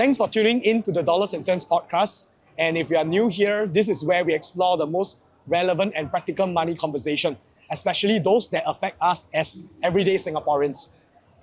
Thanks for tuning in to the Dollars and Cents podcast. And if you are new here, this is where we explore the most relevant and practical money conversation, especially those that affect us as everyday Singaporeans.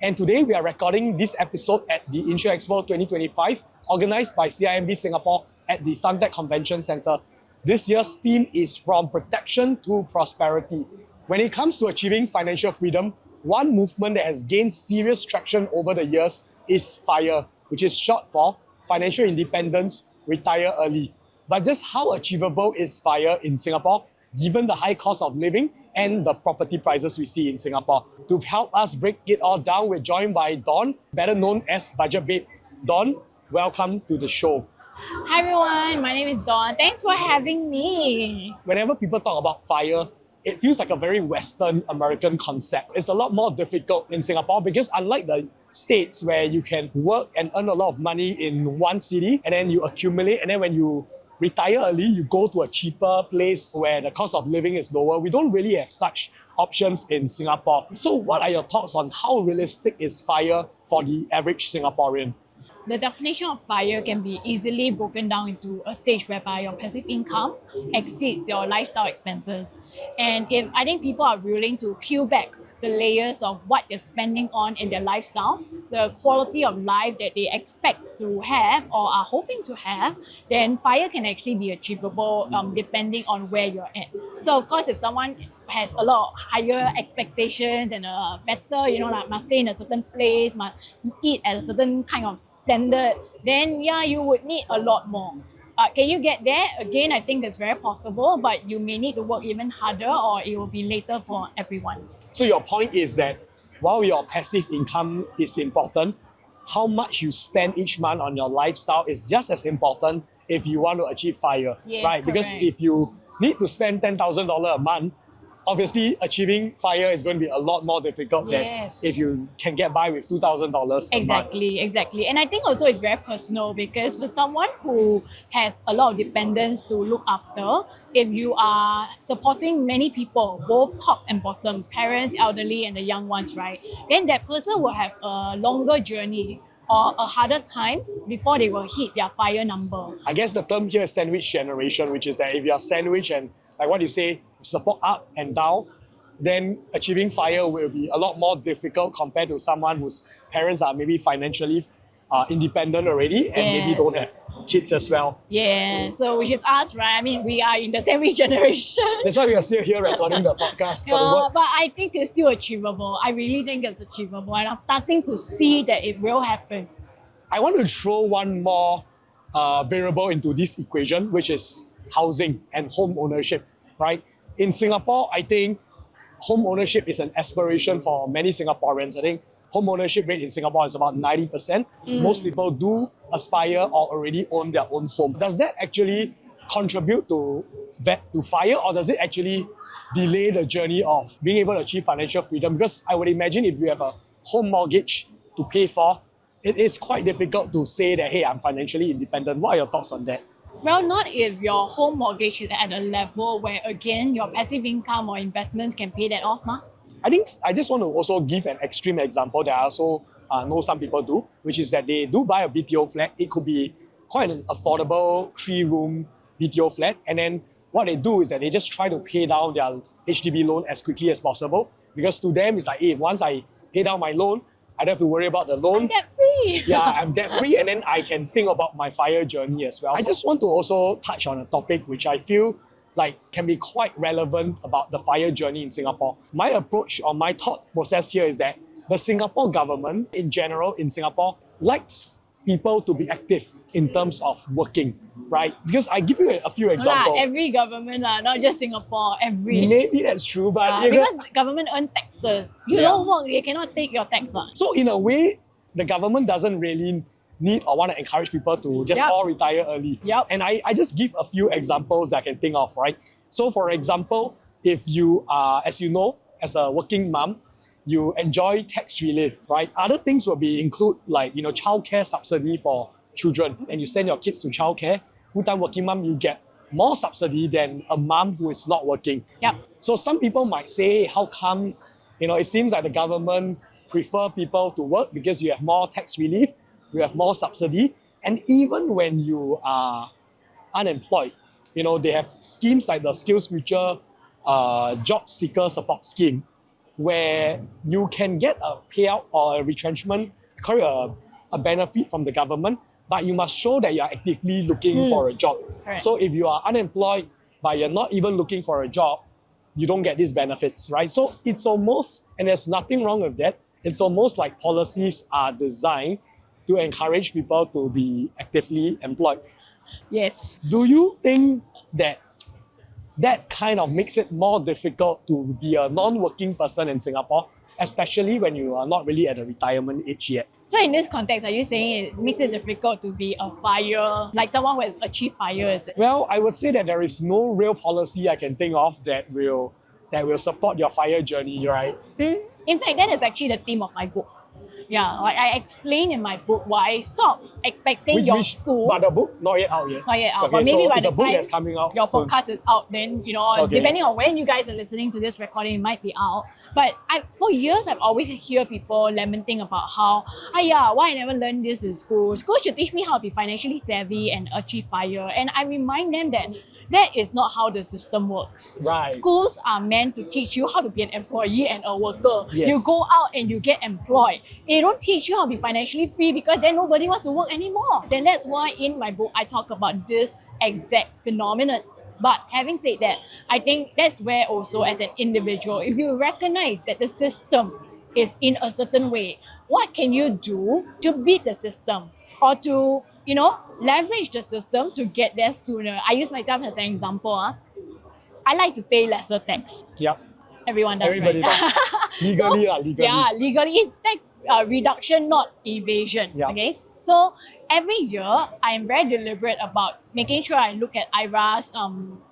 And today we are recording this episode at the InsureXpo 2025, organized by CIMB Singapore at the Suntec Convention Centre. This year's theme is From Protection to Prosperity. When it comes to achieving financial freedom, one movement that has gained serious traction over the years is FIRE, which is short for Financial Independence, Retire Early. But just how achievable is FIRE in Singapore, given the high cost of living and the property prices we see in Singapore? To help us break it all down, we're joined by Dawn, better known as BudgetBabe. Dawn, welcome to the show. Hi everyone, my name is Dawn. Thanks for having me. Whenever people talk about FIRE, it feels like a very Western American concept. It's a lot more difficult in Singapore because unlike the States where you can work and earn a lot of money in one city and then you accumulate, and then when you retire early, you go to a cheaper place where the cost of living is lower. We don't really have such options in Singapore. So what are your thoughts on how realistic is FIRE for the average Singaporean? The definition of FIRE can be easily broken down into a stage whereby your passive income exceeds your lifestyle expenses. And if I think people are willing to peel back the layers of what they're spending on in their lifestyle, the quality of life that they expect to have or are hoping to have, then FIRE can actually be achievable depending on where you're at. So of course, if someone has a lot higher expectations and a better, like must stay in a certain place, must eat at a certain kind of standard, then yeah, you would need a lot more. Can you get there? Again, I think that's very possible, but you may need to work even harder or it will be later for everyone. So your point is that while your passive income is important, how much you spend each month on your lifestyle is just as important if you want to achieve FIRE, yes, right? Because correct. if you need to spend $10,000 a month, obviously achieving FIRE is going to be a lot more difficult Yes. than if you can get by with $2,000 a month. Exactly. And I think also it's very personal because for someone who has a lot of dependents to look after, if you are supporting many people, both top and bottom, parents, elderly, and the young ones, right, then that person will have a longer journey or a harder time before they will hit their FIRE number. I guess the term here is sandwich generation, which is that if you're sandwich and like what you say, support up and down, then achieving FIRE will be a lot more difficult compared to someone whose parents are maybe financially independent already and maybe don't have kids as well. Yeah, so which is us, right? I mean, we are in the sandwich generation. That's why we are still here recording the podcast for the work. But I think it's still achievable. I really think it's achievable, and I'm starting to see that it will happen. I want to throw one more variable into this equation, which is housing and home ownership, right? In Singapore, I think home ownership is an aspiration for many Singaporeans. I think home ownership rate in Singapore is about 90%. Most people do aspire or already own their own home. Does that actually contribute to FIRE, or does it actually delay the journey of being able to achieve financial freedom? Because I would imagine if you have a home mortgage to pay for, it is quite difficult to say that, hey, I'm financially independent. What are your thoughts on that? Well, not if your home mortgage is at a level where, again, your passive income or investments can pay that off, ma. I think I just want to also give an extreme example that I also know some people do, which is that they do buy a BTO flat. It could be quite an affordable 3-room BTO flat. And then what they do is that they just try to pay down their HDB loan as quickly as possible. Because to them, it's like, hey, once I pay down my loan, I don't have to worry about the loan. I'm debt-free. Yeah, I'm debt-free, and then I can think about my FIRE journey as well. I just want to also touch on a topic which I feel like can be quite relevant about the FIRE journey in Singapore. My approach or my thought process here is that the Singapore government, in general, in Singapore, likes people to be active in terms of working, right? Because I give you a few examples. Every government, not just Singapore, every. Maybe that's true, but because government earn taxes. You don't work, they cannot take your tax on. So in a way, the government doesn't really need or want to encourage people to just all retire early. And I just give a few examples that I can think of, right? So for example, if you are, as you know, as a working mom, you enjoy tax relief, right? Other things will be include like, childcare subsidy for children, and you send your kids to childcare. Full-time working mom, you get more subsidy than a mom who is not working. So some people might say, how come, it seems like the government prefer people to work because you have more tax relief, you have more subsidy, And even when you are unemployed, they have schemes like the SkillsFuture Job Seeker Support Scheme, where you can get a payout or a retrenchment, call it a benefit from the government, but you must show that you are actively looking for a job. Correct. So if you are unemployed, but you're not even looking for a job, you don't get these benefits, right? So it's almost, and there's nothing wrong with that, it's almost like policies are designed to encourage people to be actively employed. Yes. Do you think that that kind of makes it more difficult to be a non-working person in Singapore, especially when you are not really at a retirement age yet? So in this context, are you saying it makes it difficult to be a FIRE, like someone who has achieved FIRE? Is it? Well, I would say that there is no real policy I can think of that will support your FIRE journey, right? In fact, that is actually the theme of my book. Yeah, like I explain in my book why stop expecting your school. But the book not yet out yet. Not yet out, Okay, but maybe so by it's the a book time that's coming out your soon. podcast is out, then depending on when you guys are listening to this recording, it might be out. But for years I've always hear people lamenting about how, why I never learned this in school. School should teach me how to be financially savvy and achieve FIRE. And I remind them that that is not how the system works. Right. Schools are meant to teach you how to be an employee and a worker. Yes. You go out and you get employed. They don't teach you how to be financially free because then nobody wants to work anymore. Then that's why in my book I talk about this exact phenomenon. But having said that, I think that's where also as an individual, if you recognize that the system is in a certain way, what can you do to beat the system or to leverage the system to get there sooner? I use myself as an example. I like to pay lesser tax. Yep. Everyone does, Everybody right? does. Legally. Yeah, legally. Tax reduction, not evasion. Yep. Okay. So every year, I am very deliberate about making sure I look at IRA's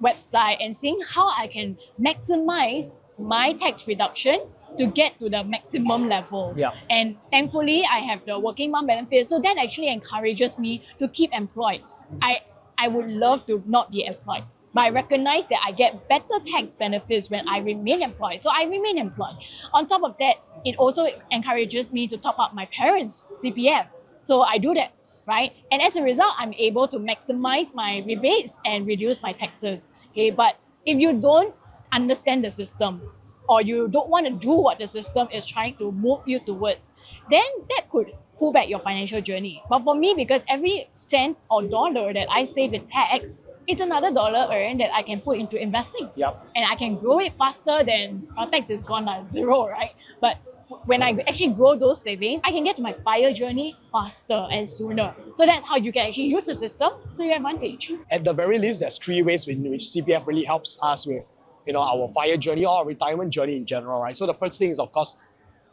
website and seeing how I can maximize my tax reduction to get to the maximum level. Yeah. And thankfully, I have the working mom benefit. So that actually encourages me to keep employed. I would love to not be employed, but I recognize that I get better tax benefits when I remain employed. So I remain employed. On top of that, it also encourages me to top up my parents' CPF. So I do that, right? And as a result, I'm able to maximize my rebates and reduce my taxes. Okay, but if you don't understand the system, or you don't want to do what the system is trying to move you towards, then that could pull back your financial journey. But for me, because every cent or dollar that I save in tax, it's another dollar earned that I can put into investing. Yep. And I can grow it faster than our tax is gone at zero, right? But when I actually grow those savings, I can get to my FIRE journey faster and sooner. So that's how you can actually use the system to your advantage. At the very least, there's 3 ways in which CPF really helps us with our FIRE journey or our retirement journey in general, right? So the first thing is, of course,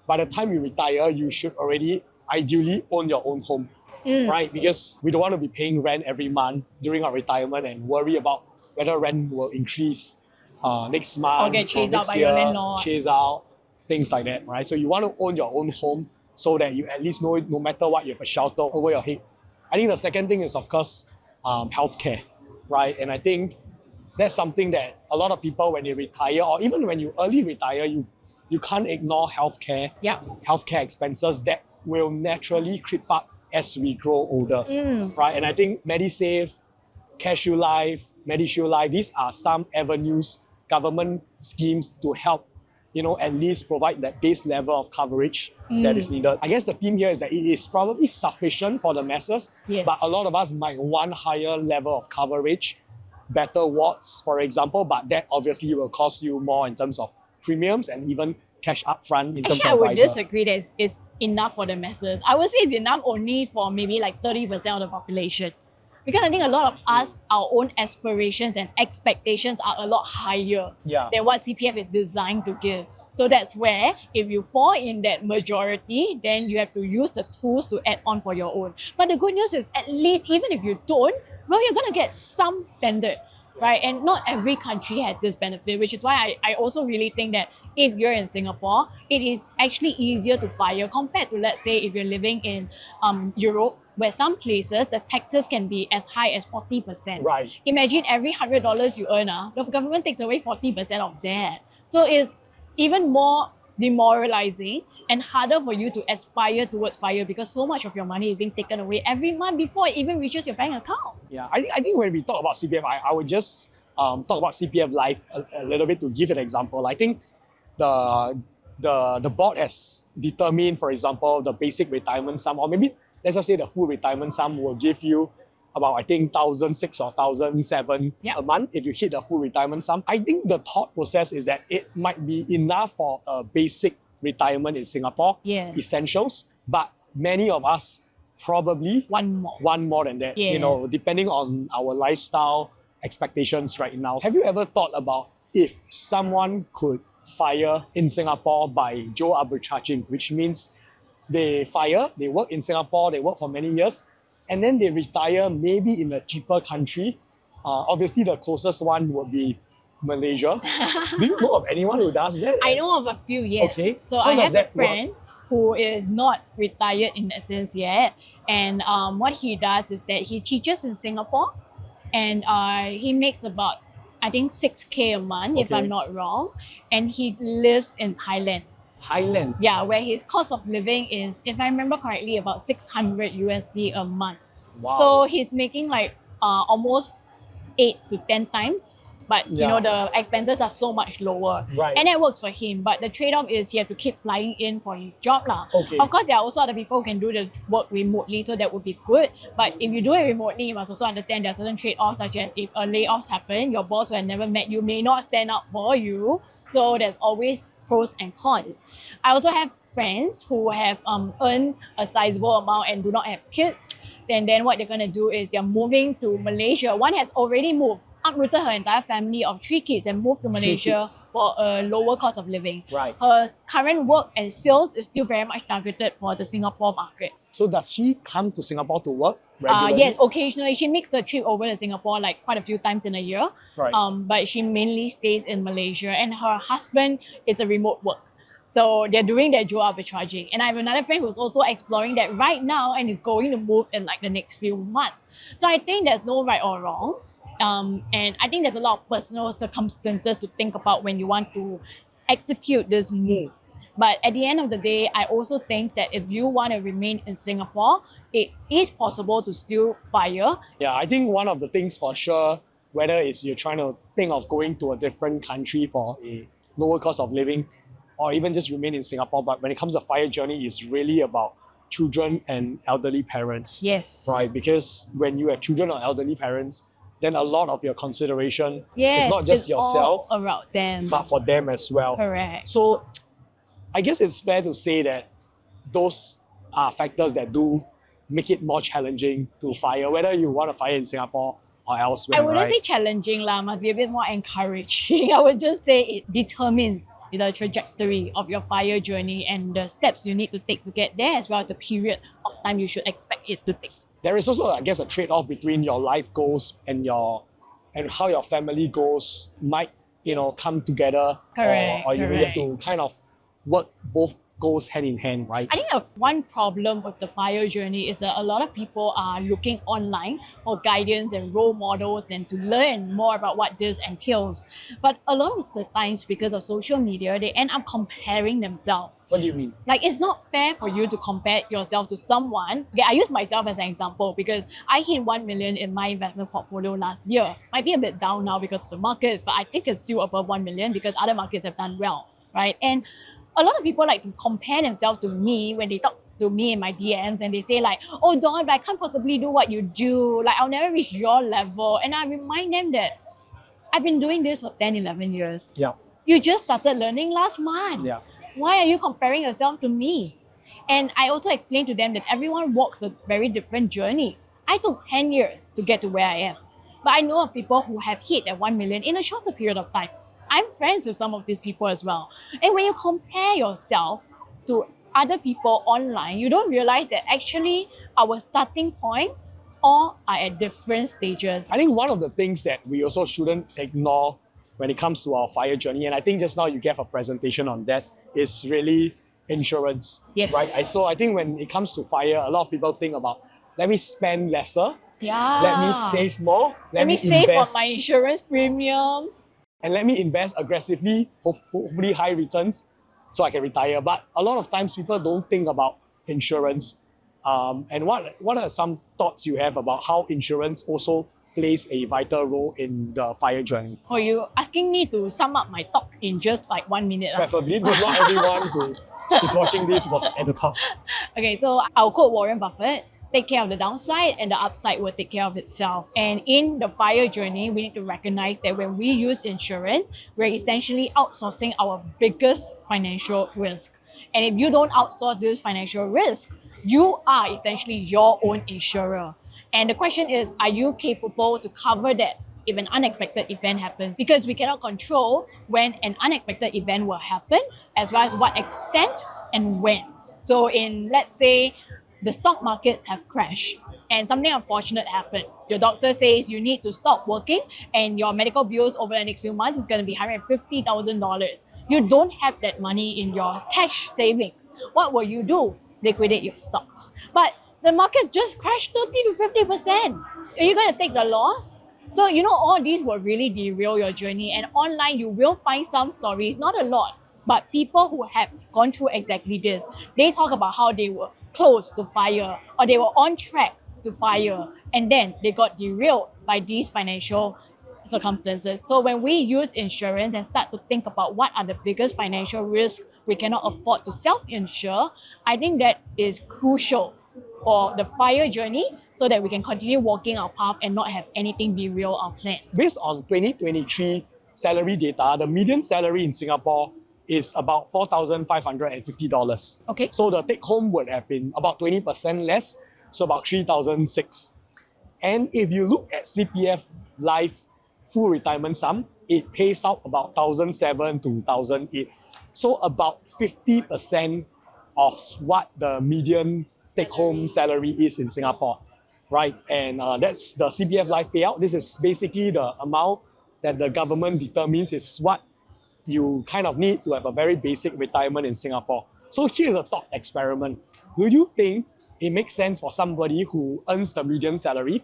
by the time you retire, you should already ideally own your own home, right? Because we don't want to be paying rent every month during our retirement and worry about whether rent will increase next month Or get chased next out by year, your landlord. chase out, things like that, right? So you want to own your own home so that you at least know no matter what, you have a shelter over your head. I think the second thing is, of course, healthcare, right? And I think that's something that a lot of people, when they retire, or even when you early retire, you can't ignore healthcare, healthcare expenses that will naturally creep up as we grow older, right? And I think MediSave, CareShield Life, MediShield Life, these are some avenues, government schemes to help, at least provide that base level of coverage that is needed. I guess the theme here is that it is probably sufficient for the masses, but a lot of us might want higher level of coverage, better wards, for example, but that obviously will cost you more in terms of premiums and even cash upfront in terms Actually, of I would rider. disagree that it's enough for the masses. I would say it's enough only for maybe like 30% of the population. Because I think a lot of us, our own aspirations and expectations are a lot higher than what CPF is designed to give. So that's where, if you fall in that majority, then you have to use the tools to add on for your own. But the good news is, at least even if you don't, well, you're going to get some standard, right? And not every country has this benefit, which is why I also really think that if you're in Singapore, it is actually easier to FIRE compared to, let's say, if you're living in Europe, where some places the taxes can be as high as 40%. Right. Imagine every $100 you earn, the government takes away 40% of that. So it's even more demoralizing and harder for you to aspire towards FIRE because so much of your money is being taken away every month before it even reaches your bank account. Yeah, I think when we talk about CPF, I would just talk about CPF Life a little bit to give an example. I think the board has determined, for example, the basic retirement sum, or maybe let's just say the full retirement sum will give you about, I think, 1,006 or 1,007 Yep. a month if you hit the full retirement sum. I think the thought process is that it might be enough for a basic retirement in Singapore, Yes. essentials, but many of us probably One more. want more than that, Yeah. depending on our lifestyle expectations right now. Have you ever thought about if someone could FIRE in Singapore by Joe arbitraging, which means they FIRE, they work in Singapore, they work for many years, and then they retire maybe in a cheaper country. Obviously, the closest one would be Malaysia. Do you know of anyone who does that? I know of a few, yes. Okay. So How I does have a that work? friend who is not retired in that sense yet. And what he does is that he teaches in Singapore and he makes about, I think, 6K a month, if Okay. I'm not wrong. And he lives in Thailand. Thailand. Yeah, where his cost of living is, if I remember correctly, about 600 USD a month. Wow. So he's making like almost 8 to 10 times. But you know, the expenses are so much lower. Right. And that works for him. But the trade-off is he has to keep flying in for his job. Okay. Of course, there are also other people who can do the work remotely, so that would be good. But if you do it remotely, you must also understand there are certain trade-offs, such as if layoffs happen, your boss who has never met you may not stand up for you. So there's always pros and cons. I also have friends who have earned a sizable amount and do not have kids. Then what they're going to do is they're moving to Malaysia. One has already moved, uprooted her entire family of 3 kids and moved to Malaysia kids. for a lower cost of living. Right. Her current work and sales is still very much targeted for the Singapore market. So does she come to Singapore to work regularly? Yes, occasionally. She makes the trip over to Singapore like quite a few times in a year. Right. But she mainly stays in Malaysia, and her husband is a remote work. So they're doing their dual arbitraging. And I have another friend who's also exploring that right now and is going to move in like the next few months. So I think there's no right or wrong. And I think there's a lot of personal circumstances to think about when you want to execute this move. But at the end of the day, I also think that if you want to remain in Singapore, it is possible to still FIRE. Yeah, I think one of the things for sure, whether it's you're trying to think of going to a different country for a lower cost of living, or even just remain in Singapore, but when it comes to FIRE journey, it's really about children and elderly parents. Yes. Right, because when you have children or elderly parents, then a lot of your consideration Yes, is not just it's yourself, all around them. but for them as well. Correct. So I guess it's fair to say that those are factors that do make it more challenging to FIRE, whether you want to FIRE in Singapore or elsewhere. I wouldn't right? say challenging, must be a bit more encouraging. I would just say it determines the trajectory of your FIRE journey and the steps you need to take to get there, as well as the period of time you should expect it to take. There is also, I guess, a trade-off between your life goals and how your family goals might, come together. Correct, Or you have correct. to kind of work both goals hand in hand, right? I think one problem with the FIRE journey is that a lot of people are looking online for guidance and role models and to learn more about what this entails. But a lot of the times, because of social media, they end up comparing themselves. What do you mean? Like, it's not fair for you to compare yourself to someone. Okay, I use myself as an example because I hit 1 million in my investment portfolio last year. Might be a bit down now because of the markets, but I think it's still above 1 million because other markets have done well, right? And a lot of people like to compare themselves to me when they talk to me in my DMs and they say like, oh, Dawn, but I can't possibly do what you do. Like, I'll never reach your level. And I remind them that I've been doing this for 10, 11 years. Yeah. You just started learning last month. Yeah. Why are you comparing yourself to me? And I also explained to them that everyone walks a very different journey. I took 10 years to get to where I am. But I know of people who have hit at 1 million in a shorter period of time. I'm friends with some of these people as well. And when you compare yourself to other people online, you don't realize that actually our starting point all are at different stages. I think one of the things that we also shouldn't ignore when it comes to our FIRE journey, and I think just now you gave a presentation on that, is really insurance. Yes. Right? So I think when it comes to FIRE, a lot of people think about, let me spend lesser, Yeah. let me save more, Let me save on invest, my insurance premium. and let me invest aggressively, hopefully high returns. so I can retire. But a lot of times people don't think about insurance. And what are some thoughts you have about how insurance also plays a vital role in the FIRE journey? Or you asking me to sum up my talk in just like 1 minute? Preferably, because not everyone who is watching this was at the top. Okay, so I'll quote Warren Buffett: take care of the downside and the upside will take care of itself. And in the FIRE journey, we need to recognize that when we use insurance, we're essentially outsourcing our biggest financial risk. And if you don't outsource this financial risk, you are essentially your own insurer. And the question is, are you capable to cover that if an unexpected event happens? Because we cannot control when an unexpected event will happen, as well as what extent and when. So in, let's say, the stock market has crashed and something unfortunate happened. Your doctor says you need to stop working and your medical bills over the next few months is going to be $150,000. You don't have that money in your cash savings. What will you do? Liquidate your stocks. But the market just crashed 30 to 50%. Are you going to take the loss? So, all these will really derail your journey. And online, you will find some stories, not a lot, but people who have gone through exactly this. They talk about how they were close to FIRE or they were on track to FIRE, and then they got derailed by these financial circumstances. So when we use insurance and start to think about what are the biggest financial risks we cannot afford to self-insure, I think that is crucial for the FIRE journey so that we can continue walking our path and not have anything derail our plans. Based on 2023 salary data, the median salary in Singapore is about $4,550. Okay. So the take home would have been about 20% less, so about $3,600. And if you look at CPF Life full retirement sum, it pays out about $1,700 to $1,800. So about 50% of what the median take-home salary is in Singapore, right? And that's the CPF Life payout. This is basically the amount that the government determines is what you kind of need to have a very basic retirement in Singapore. So here's a thought experiment. Do you think it makes sense for somebody who earns the median salary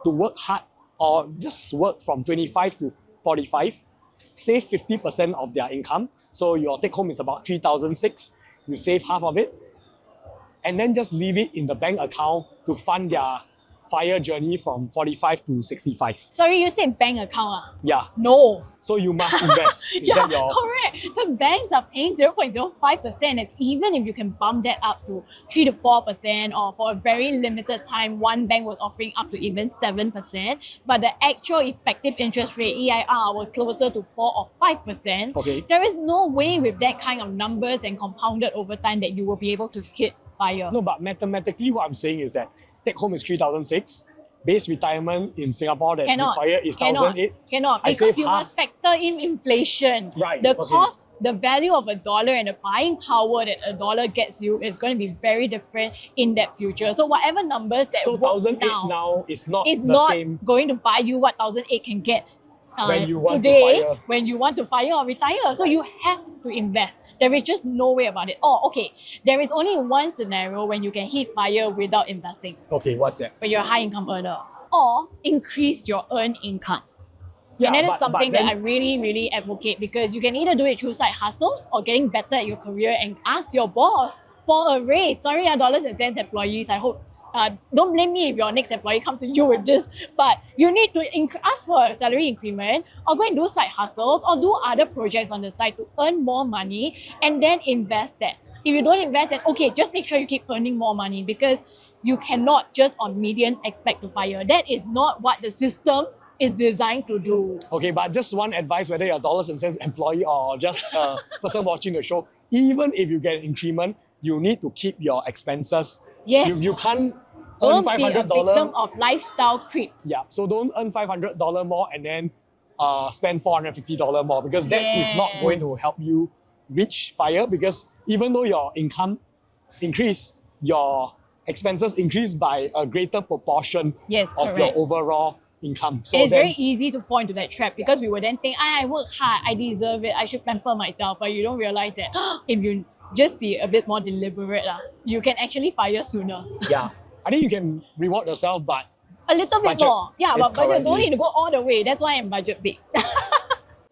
to work hard or just work from 25 to 45, save 50% of their income? So your take home is about $3,600, you save half of it, and then just leave it in the bank account to fund their FIRE journey from 45 to 65. Sorry, you said bank account? Yeah. No. So you must invest. Is that your... Correct. The banks are paying 0.05%, and even if you can bump that up to 3 to 4%, or for a very limited time, one bank was offering up to even 7%, but the actual effective interest rate, EIR, was closer to 4 or 5%. Okay. There is no way with that kind of numbers and compounded over time that you will be able to hit FIRE. No, but mathematically what I'm saying is that take home is $3,600. Base retirement in Singapore that's required is $1,800. Cannot, because you must factor in inflation. Right. The cost, the value of a dollar and the buying power that a dollar gets you is going to be very different in that future. So whatever numbers that so $1,800 now is not it's the not same going to buy you what $1,800 can get when you want today to FIRE. when you want to FIRE or retire. So you have to invest. There is just no way about it. Oh, okay. There is only one scenario when you can hit FIRE without investing. Okay, what's that? When you're a high income earner. Or increase your earned income. Yeah, and that is but something then, that I really, really advocate, because you can either do it through side hustles or getting better at your career and ask your boss for a raise. Sorry, Dollars and Cents employees, I hope. Don't blame me if your next employee comes to you with this, but you need to ask for a salary increment or go and do side hustles or do other projects on the side to earn more money and then invest that. If you don't invest, then okay, just make sure you keep earning more money, because you cannot just on median expect to FIRE. That is not what the system is designed to do. Okay, but just one advice, whether you're a Dollars and Cents employee or just a person watching the show, even if you get an increment, you need to keep your expenses. Yes. You can't Don't earn be a $500. victim of lifestyle creep. Yeah, so don't earn $500 more and then spend $450 more, because that is not going to help you reach FIRE, because even though your income increase, your expenses increase by a greater proportion of your overall income. So it's very easy to fall into that trap, because we would then think, I work hard, I deserve it, I should pamper myself. But you don't realize that if you just be a bit more deliberate, you can actually FIRE sooner. Yeah, I think you can reward yourself, but a little bit more. Yeah, but budget don't correctly. need to go all the way. That's why I'm budget babe.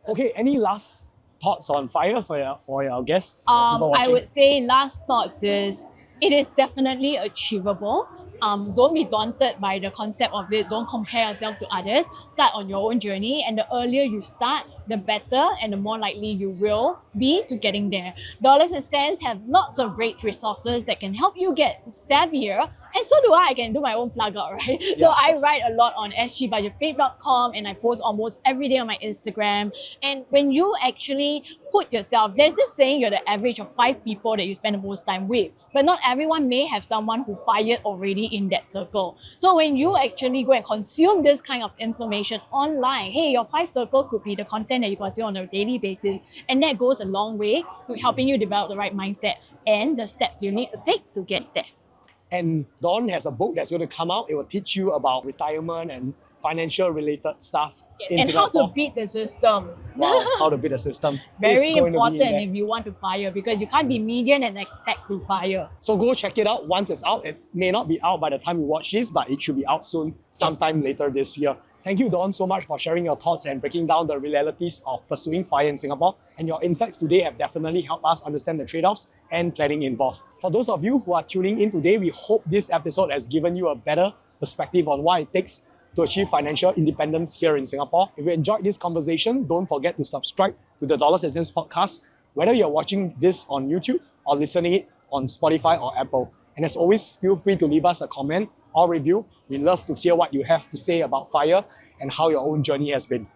Okay, any last thoughts on FIRE for your guests? people I watching? would say last thoughts is it is definitely achievable. Don't be daunted by the concept of it. Don't compare yourself to others. Start on your own journey, and the earlier you start, the better and the more likely you will be to getting there. Dollars and Cents have lots of great resources that can help you get savvier. And so do I. I can do my own plug out, right? So of I course. write a lot on SGBudgetBabe.com, and I post almost every day on my Instagram. And when you actually put yourself, there's this saying you're the average of 5 people that you spend the most time with. But not everyone may have someone who fired already in that circle. So when you actually go and consume this kind of information online, hey, your 5 circle could be the content that you consume on a daily basis. And that goes a long way to helping you develop the right mindset and the steps you need to take to get there. And Dawn has a book that's going to come out. It will teach you about retirement and financial related stuff in And how Singapore. to beat the system. Wow, how to build a system. Very is going to be important in there. if you want to fire, because you can't be median and expect to fire. So go check it out once it's out. It may not be out by the time you watch this, but it should be out soon, sometime later this year. Thank you, Dawn, so much for sharing your thoughts and breaking down the realities of pursuing FIRE in Singapore. And your insights today have definitely helped us understand the trade-offs and planning involved. For those of you who are tuning in today, we hope this episode has given you a better perspective on what it takes to achieve financial independence here in Singapore. If you enjoyed this conversation, don't forget to subscribe to the Dollars and Cents podcast, whether you're watching this on YouTube or listening it on Spotify or Apple. And as always, feel free to leave us a comment or review. We love to hear what you have to say about FIRE and how your own journey has been.